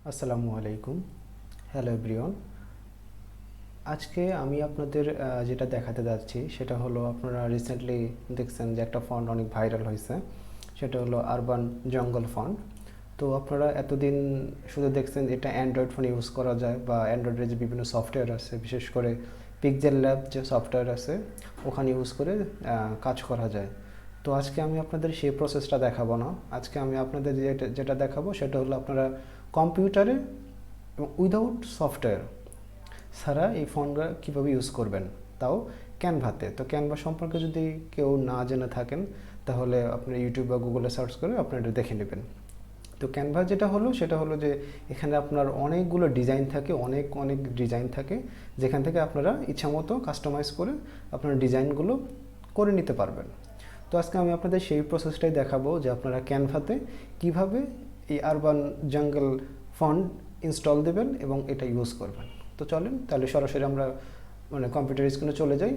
আসসালামু আলাইকুম। Hello everyone. আজকে আমি আপনাদের যেটা দেখাতে যাচ্ছি সেটা হলো, আপনারা রিসেন্টলি দেখছেন যে একটা ফন্ট অনেক ভাইরাল হয়েছে, সেটা হলো আরবান জঙ্গল ফন্ট। তো আপনারা এতদিন শুধু দেখছেন এটা অ্যান্ড্রয়েড ফোনে ইউজ করা যায়, বা অ্যান্ড্রয়েডের যে বিভিন্ন সফটওয়্যার আছে, বিশেষ করে পিক্সেলল্যাব যে সফটওয়্যার আছে ওখানে ইউজ করে কাজ করা যায়। তো আজকে আমি আপনাদের সেই প্রসেসটা দেখাবো না। আজকে আমি আপনাদের যেটা দেখাবো সেটা হলো, আপনারা কম্পিউটারে এবং উইদাউট সফটওয়্যার ছাড়া এই ফন্টগুলো কীভাবে ইউজ করবেন, তাও ক্যানভাতে। তো ক্যানভা সম্পর্কে যদি কেউ না জেনে থাকেন তাহলে আপনি ইউটিউব বা গুগলে সার্চ করে আপনারা এটা দেখে নেবেন। তো ক্যানভা যেটা হলো সেটা হলো যে এখানে আপনার অনেকগুলো ডিজাইন থাকে, অনেক অনেক ডিজাইন থাকে, যেখান থেকে আপনারা ইচ্ছামতো কাস্টমাইজ করে আপনার ডিজাইনগুলো করে নিতে পারবেন। তো আজকে আমি আপনাদের সেই প্রসেসটাই দেখাবো যে আপনারা ক্যানভাতে কিভাবে এই আরবান জঙ্গল ফন্ট ইনস্টল দেবেন এবং এটা ইউজ করবেন। তো চলেন তাহলে সরাসরি আমরা কম্পিউটার স্ক্রিনে চলে যাই।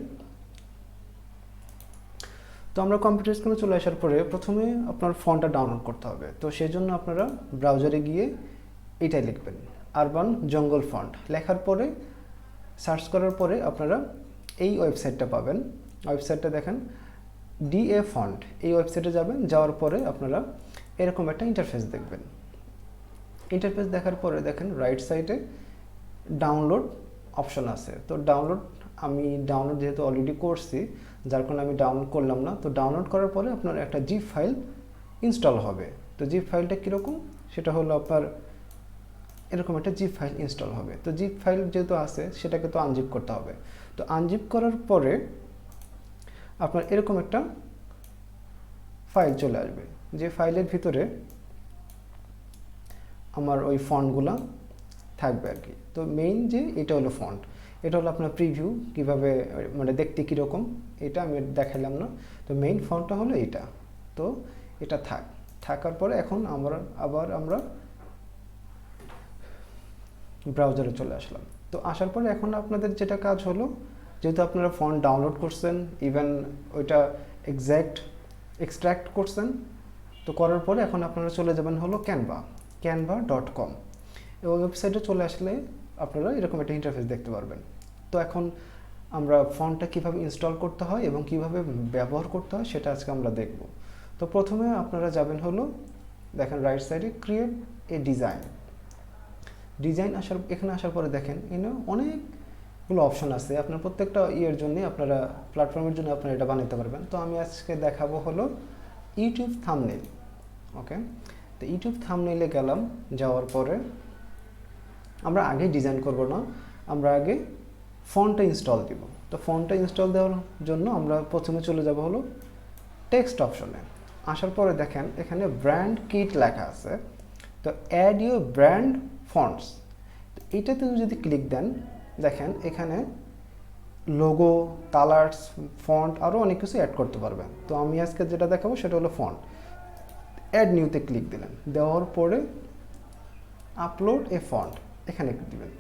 তো আমরা কম্পিউটার স্ক্রিনে চলে আসার পরে প্রথমে আপনার ফন্টটা ডাউনলোড করতে হবে। তো সেই জন্য আপনারা ব্রাউজারে গিয়ে এটাই লিখবেন, আরবান জঙ্গল ফন্ট। লেখার পরে সার্চ করার পরে আপনারা এই ওয়েবসাইটটা পাবেন। ওয়েবসাইটটা দেখেন ডিএ ফন্ট, এই ওয়েবসাইটে যাবেন। যাওয়ার পরে আপনারা এরকম একটা ইন্টারফেস দেখবেন। ইন্টারফেস দেখার পরে দেখেন রাইট সাইডে ডাউনলোড অপশন আছে। তো আমি ডাউনলোড যেহেতু অলরেডি করছি, যার কারণে আমি ডাউনলোড করলাম না। তো ডাউনলোড করার পরে আপনার একটা জিপ ফাইল ইনস্টল হবে। তো জিপ ফাইলটা কীরকম, সেটা হলো আপনার এরকম একটা জিপ ফাইল ইনস্টল হবে। তো জিপ ফাইল যেহেতু আছে সেটাকে তো আনজিপ করতে হবে। তো আনজিপ করার পরে আপনার এরকম একটা ফাইল চলে আসবে, যে ফাইলের ভিতরে আমার ওই ফন্টগুলো থাকবে আর কি। তো মেইন যে এটা হলো ফন্ট, এটা হলো আপনার প্রিভিউ, কিভাবে দেখতে কীরকম এটা আমি দেখালাম না। তো মেইন ফন্টটা হলো এটা। তো এটা থাকার পরে এখন আমরা ব্রাউজারে চলে আসলাম। তো আসার পরে এখন আপনাদের যেটা কাজ হলো, যেহেতু আপনারা ফন্ট ডাউনলোড করছেন, ইভেন ওইটা এক্সট্র্যাক্ট করছেন, তো করার পরে এখন আপনারা চলে যাবেন হলো canva.com। এবং ওয়েবসাইটে চলে আসলে আপনারা এরকম একটা ইন্টারফেস দেখতে পারবেন। তো এখন আমরা ফন্টটা কীভাবে ইনস্টল করতে হয় এবং কিভাবে ব্যবহার করতে হয় সেটা আজকে আমরা দেখব। তো প্রথমে আপনারা যাবেন হলো, দেখেন রাইট সাইডে ক্রিয়েট এ ডিজাইন এখানে আসার পরে দেখেন এখানে অনেকগুলো অপশন আছে। আপনার প্রত্যেকটা জন্য আপনারা প্ল্যাটফর্মের জন্য আপনারা এটা বানাতে পারবেন। তো আমি আজকে দেখাবো হলো ইউটিউব থাম্বনেইল। ওকে, তো ইউটিউব থাম্বনেইলে গেলাম। যাওয়ার পরে আমরা আগে ডিজাইন করব না, আমরা আগে ফন্টটা ইনস্টল দিব। তো ফন্টটা ইনস্টল দেওয়ার জন্য আমরা প্রথমে চলে যাব হলো টেক্সট অপশনে। আসার পরে দেখেন এখানে ব্র্যান্ড কিট লেখা আছে। তো অ্যাড ইউর ব্র্যান্ড ফন্টস, তো এটাতে যদি ক্লিক দেন, দেখেন এখানে লোগো, কালার্স, ফন্ট আরও অনেক কিছু অ্যাড করতে পারবেন। তো আমি আজকে যেটা দেখাবো সেটা হলো ফন্ট। অ্যাড নিউতে ক্লিক দিলেন, দেওয়ার পরে আপলোড এ ফন্ট এখানে দিবেন।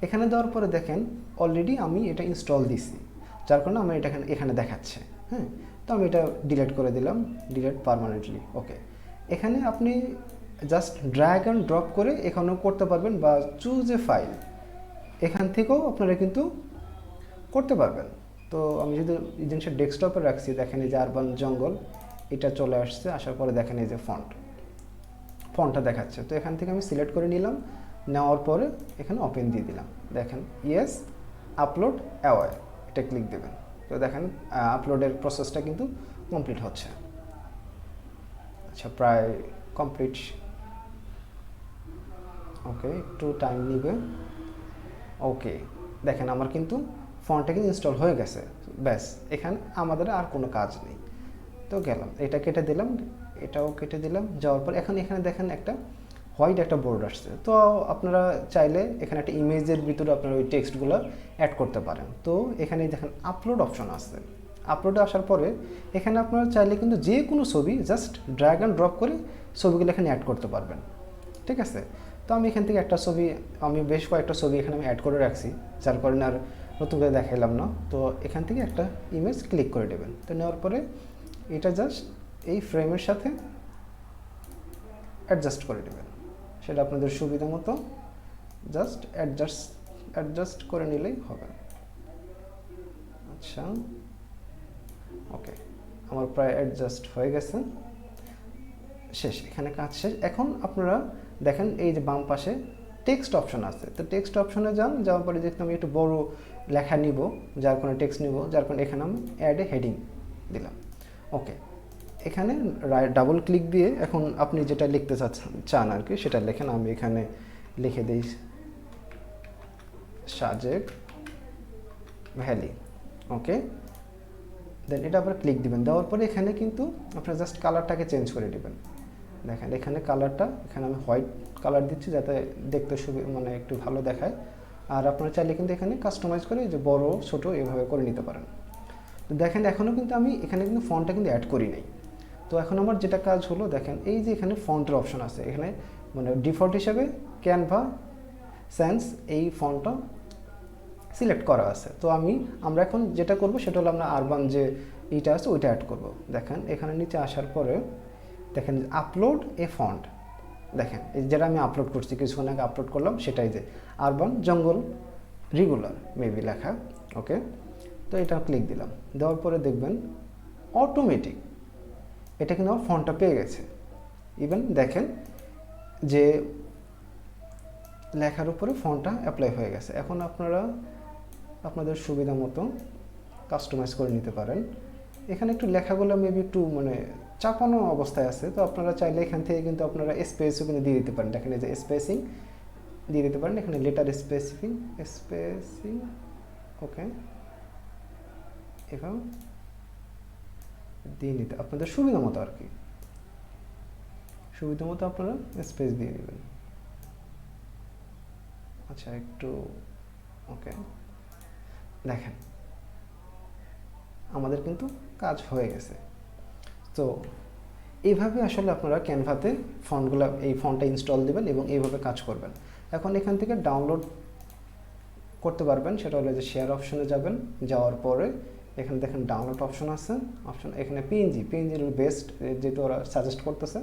এখানে দেওয়ার পরে দেখেন অলরেডি আমি এটা ইনস্টল দিছি, যার কারণে আমার এটা এখানে দেখাচ্ছে। হ্যাঁ, তো আমি এটা ডিলিট করে দিলাম, ডিলিট পারমানেন্টলি। ওকে, এখানে আপনি জাস্ট ড্র্যাগ অ্যান্ড ড্রপ করে এখানেও করতে পারবেন, বা চুজ এ ফাইল এখান থেকেও আপনারা কিন্তু করতে পারবেন। তো আমি যদি এই জিনিসটা ডেস্কটপে রাখছি, দেখেন এই যে আরবান জঙ্গল এটা চলে আসছে। আসার পরে দেখেন এই যে ফন্টটা দেখাচ্ছে। তো এখান থেকে আমি সিলেক্ট করে নিলাম, নেওয়ার পরে এখানে ওপেন দিয়ে দিলাম। দেখেন ইয়েস আপলোড অ্যাওয়ে, এটা ক্লিক দেবেন। তো দেখেন আপলোডের প্রসেসটা কিন্তু কমপ্লিট হচ্ছে। আচ্ছা, প্রায় কমপ্লিট। ওকে, একটু টাইম নেবে। ওকে, দেখেন আমার কিন্তু ফন্টটা কিন্তু ইনস্টল হয়ে গেছে। ব্যাস, এখানে আমাদের আর কোনো কাজ নেই। তো গেলাম, এটা কেটে দিলাম, এটাও কেটে দিলাম। যাওয়ার পর এখন এখানে দেখেন একটা হোয়াইট একটা বোর্ড আসছে। তো আপনারা চাইলে এখানে একটা ইমেজের ভিতরে আপনারা ওই টেক্সটগুলো অ্যাড করতে পারেন। তো এখানে দেখেন আপলোড অপশন আসছে। আপলোডে আসার পরে এখানে আপনারা চাইলে কিন্তু যে কোনো ছবি জাস্ট ড্র্যাগ অ্যান্ড ড্রপ করে ছবিগুলো এখানে অ্যাড করতে পারবেন। ঠিক আছে, তো আমি এখান থেকে একটা ছবি, আমি বেশ কয়েকটা ছবি এখানে আমি অ্যাড করে রাখছি, যার কারণে আর নতুন করে দেখাইলাম না। তো এখান থেকে একটা ইমেজ ক্লিক করে দেবেন। তো নেওয়ার পরে এটা জাস্ট এই ফ্রেমের সাথে অ্যাডজাস্ট করে দেবেন। সেটা আপনাদের সুবিধা মতো জাস্ট অ্যাডজাস্ট করে নিলেই হবে। আচ্ছা, ওকে, আমার প্রায় অ্যাডজাস্ট হয়ে গেছে, শেষ, এখানে কাজ শেষ। এখন আপনারা দেখেন এই যে বাম পাশে টেক্সট অপশন আছে, তো টেক্সট অপশনে যাওয়ার পরে যেহেতু আমি একটু বড় লেখা নিব, যার কোনো টেক্সট নিব, যার কারণে এখানে আমি অ্যাড এ হেডিং দিলাম। ওকে, এখানে ডাবল ক্লিক দিয়ে এখন আপনি যেটা লিখতে চান আর কি সেটা লেখেন। আমি এখানে লিখে দিই সাজেক ভ্যালি। ওকে, দেন এটা আবার ক্লিক দিবেন, দেওয়ার পরে এখানে কিন্তু আপনার জাস্ট কালারটাকে চেঞ্জ করে দিবেন। দেখেন এখানে কালারটা, এখানে আমি হোয়াইট কালার দিচ্ছি যাতে দেখতে মানে একটু ভালো দেখায়। আর আপনারা চাইলে কিন্তু এখানে কাস্টমাইজ করে যে বড় ছোট এভাবে করে নিতে পারেন। তো দেখেন এখনও কিন্তু আমি এখানে কিন্তু ফন্টটা কিন্তু অ্যাড করি নাই। তো এখন আমার যেটা কাজ হলো, দেখেন এই যে এখানে ফন্টের অপশন আছে, এখানে মানে ডিফল্ট হিসাবে ক্যানভা সেন্স এই ফন্টটা সিলেক্ট করা আছে। তো আমরা এখন যেটা করব সেটা হলো আমরা আরবান যে এইটা আছে ওইটা অ্যাড করব। দেখেন এখানে নিচে আসার পরে দেখেন আপলোড এ ফন্ট, দেখেন যেটা আমি আপলোড করছি কিছুক্ষণ আগে আপলোড করলাম, সেটাই যে আরবান জঙ্গল রেগুলার মেবি লেখা। ওকে, তো এটা ক্লিক দিলাম, দেওয়ার পরে দেখবেন অটোমেটিক এটা কিন্তু আমার ফন্টটা পেয়ে গেছে। ইভেন দেখেন যে লেখার উপরে ফন্টটা অ্যাপ্লাই হয়ে গেছে। এখন আপনারা আপনাদের সুবিধা মতো কাস্টমাইজ করে নিতে পারেন। এখানে একটু লেখাগুলো মেবি একটু মানে চাপানো অবস্থায় আছে, তো আপনারা চাইলে এখান থেকে কিন্তু আপনারা স্পেসও কিন্তু দিয়ে দিতে পারেন। দেখেন এই যে স্পেসিং দিয়ে দিতে পারেন, এখানে লেটার স্পেসিং। ওকে, এভাবে দিয়ে নিতে আপনাদের সুবিধা মতো আর কি, সুবিধা মতো আপনারা স্পেস দিয়ে নেবেন। আচ্ছা একটু, ওকে, দেখেন আমাদের কিন্তু কাজ হয়ে গেছে। তো এইভাবে আসলে আপনারা ক্যানভাতে এই ফন্টটা ইনস্টল দেবেন এবং এইভাবে কাজ করবেন। এখন এখান থেকে ডাউনলোড করতে পারবেন, সেটা হলো যে শেয়ার অপশনে যাবেন, যাওয়ার পরে এখানে দেখেন ডাউনলোড অপশন আছে, এখানে পিএনজি বেস্ট যেহেতু ওরা সাজেস্ট করতেছে,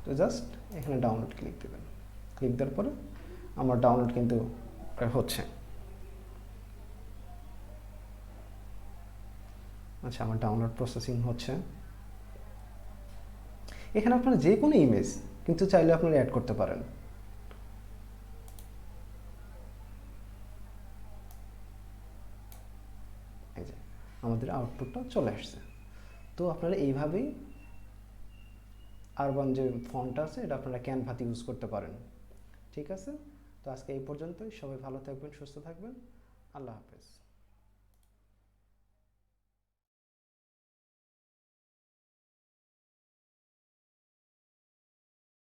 তো জাস্ট এখানে ডাউনলোড ক্লিক দেবেন। ক্লিক দেওয়ার পরে আমার ডাউনলোড কিন্তু হচ্ছে। আচ্ছা, আমার ডাউনলোড প্রসেসিং হচ্ছে। এখানে আপনারা যে কোনো ইমেজ কিন্তু চাইলে আপনারা অ্যাড করতে পারেন। এই যে আমাদের আউটপুটটা চলে আসছে। তো আপনারা এইভাবেই আরবান যে ফন্টটা আছে এটা আপনারা ক্যানভাতে ইউজ করতে পারেন। ঠিক আছে, তো আজকে এই পর্যন্তই। সবাই ভালো থাকবেন, সুস্থ থাকবেন, আল্লাহ হাফেজ।